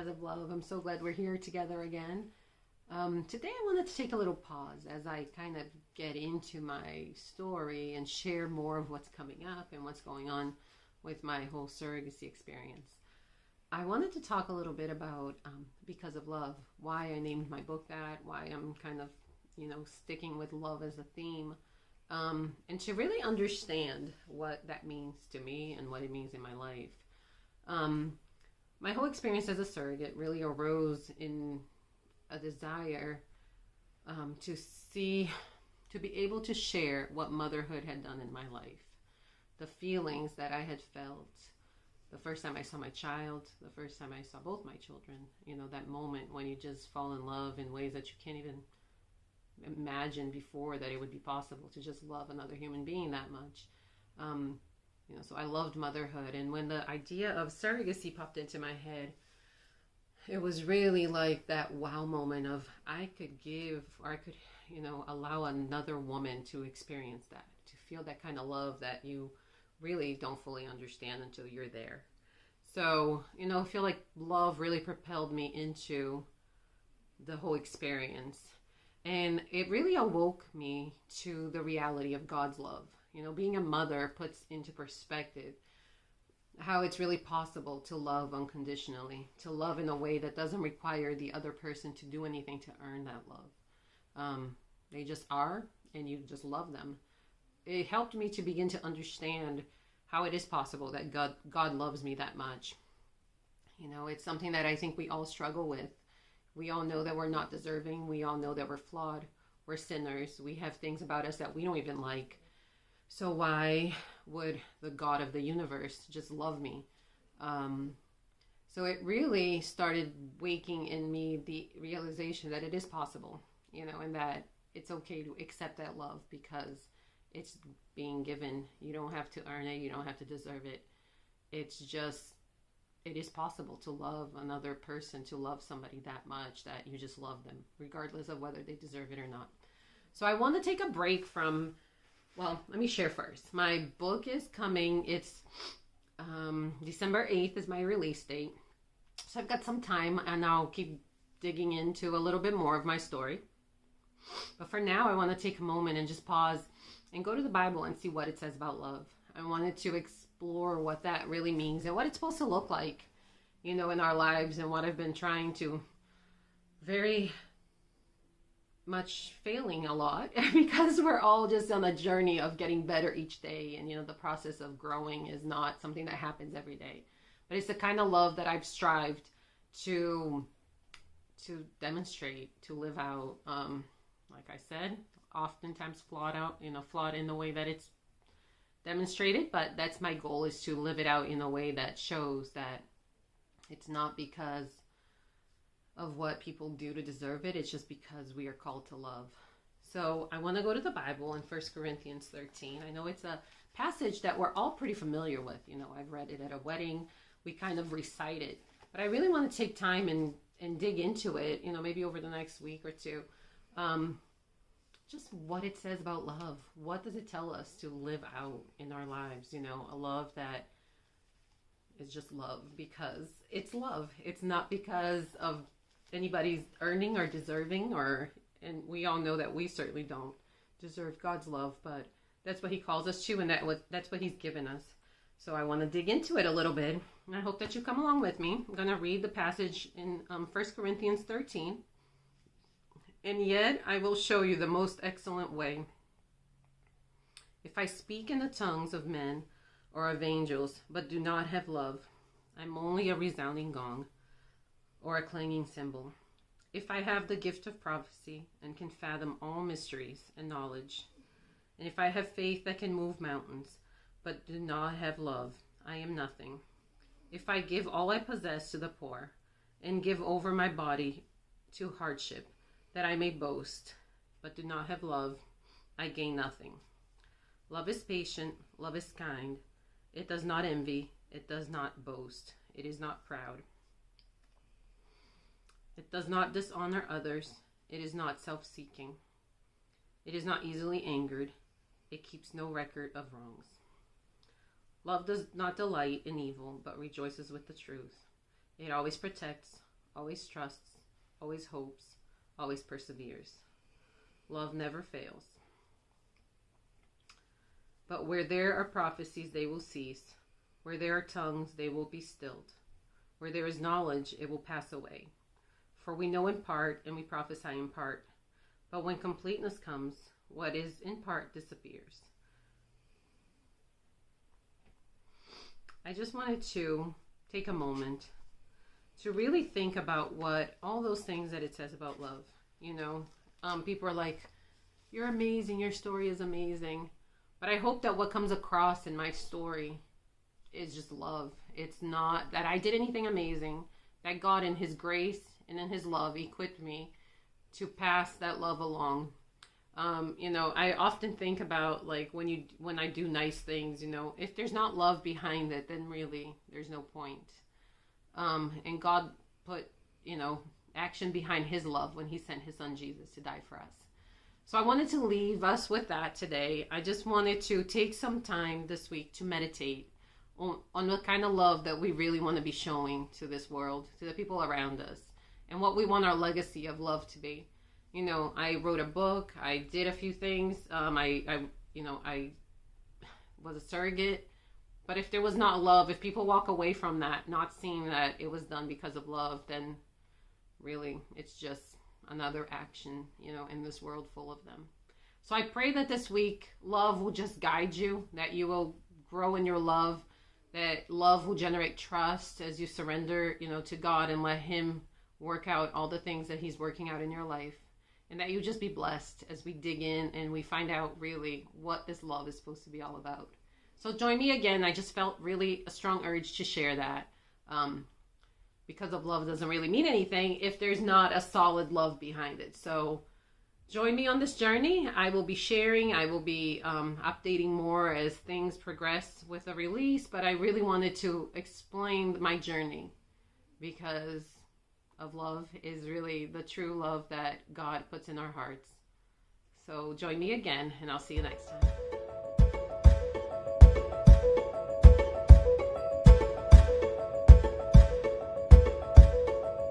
Because of Love. I'm so glad we're here together again. Today I wanted to take a little pause as I kind of get into my story and share more of what's coming up and what's going on with my whole surrogacy experience. I wanted to talk a little bit about Because of Love, why I named my book that, why I'm kind of, sticking with love as a theme, and to really understand what that means to me and what it means in my life. My whole experience as a surrogate really arose in a desire to be able to share what motherhood had done in my life, the feelings that I had felt the first time I saw my child, the first time I saw both my children, that moment when you just fall in love in ways that you can't even imagine before that it would be possible to just love another human being that much. So I loved motherhood. And when the idea of surrogacy popped into my head, it was really like that wow moment of I could give, or I could, allow another woman to experience that, to feel that kind of love that you really don't fully understand until you're there. So, I feel like love really propelled me into the whole experience. And it really awoke me to the reality of God's love. Being a mother puts into perspective how it's really possible to love unconditionally, to love in a way that doesn't require the other person to do anything to earn that love. They just are, and you just love them. It helped me to begin to understand how it is possible that God loves me that much. It's something that I think we all struggle with. We all know that we're not deserving. We all know that we're flawed. We're sinners. We have things about us that we don't even like. So why would the God of the universe just love me? So it really started waking in me the realization that it is possible, and that it's okay to accept that love because it's being given. You don't have to earn it. You don't have to deserve it. It's just, it is possible to love another person, to love somebody that much that you just love them, regardless of whether they deserve it or not. So I want to take a break from, well, let me share first. My book is coming. It's December 8th is my release date. So I've got some time, and I'll keep digging into a little bit more of my story. But for now, I want to take a moment and just pause and go to the Bible and see what it says about love. I wanted to explore what that really means and what it's supposed to look like, in our lives, and what I've been trying to very much failing a lot because we're all just on a journey of getting better each day. And, the process of growing is not something that happens every day, but it's the kind of love that I've strived to demonstrate, to live out. Like I said, oftentimes flawed in the way that it's demonstrated, but that's my goal, is to live it out in a way that shows that it's not because of what people do to deserve it. It's just because we are called to love. So I want to go to the Bible in 1 Corinthians 13. I know it's a passage that we're all pretty familiar with. I've read it at a wedding. We kind of recite it. But I really want to take time and dig into it, maybe over the next week or two. Just what it says about love. What does it tell us to live out in our lives? A love that is just love because it's love. It's not because of anybody's earning or deserving, and we all know that we certainly don't deserve God's love, but that's what he calls us to, and that's what he's given us. So I want to dig into it a little bit, and I hope that you come along with me. I'm going to read the passage in 1 Corinthians 13. And yet I will show you the most excellent way. If I speak in the tongues of men or of angels, but do not have love, I'm only a resounding gong or a clanging cymbal. If I have the gift of prophecy and can fathom all mysteries and knowledge, and if I have faith that can move mountains, but do not have love, I am nothing. If I give all I possess to the poor and give over my body to hardship, that I may boast, but do not have love, I gain nothing. Love is patient, love is kind. It does not envy, it does not boast, it is not proud. It does not dishonor others, it is not self-seeking. It is not easily angered, it keeps no record of wrongs. Love does not delight in evil, but rejoices with the truth. It always protects, always trusts, always hopes, always perseveres. Love never fails. But where there are prophecies, they will cease. Where there are tongues, they will be stilled. Where there is knowledge, it will pass away. For we know in part, and we prophesy in part. But when completeness comes, what is in part disappears. I just wanted to take a moment to really think about what all those things that it says about love. People are like, you're amazing, your story is amazing. But I hope that what comes across in my story is just love. It's not that I did anything amazing, that God in his grace and in his love equipped me to pass that love along. I often think about like when I do nice things, if there's not love behind it, then really there's no point. And God put, action behind his love when he sent his son Jesus to die for us. So I wanted to leave us with that today. I just wanted to take some time this week to meditate on the kind of love that we really want to be showing to this world, to the people around us, and what we want our legacy of love to be. I wrote a book. I did a few things. I was a surrogate. But if there was not love, if people walk away from that, not seeing that it was done because of love, then really it's just another action, in this world full of them. So I pray that this week, love will just guide you, that you will grow in your love, that love will generate trust as you surrender, to God and let him work out all the things that he's working out in your life. And that you just be blessed as we dig in and we find out really what this love is supposed to be all about. So join me again. I just felt really a strong urge to share that. Because of love doesn't really mean anything if there's not a solid love behind it. So join me on this journey. I will be sharing. I will be updating more as things progress with the release. But I really wanted to explain my journey because of love is really the true love that God puts in our hearts. So join me again, and I'll see you next time.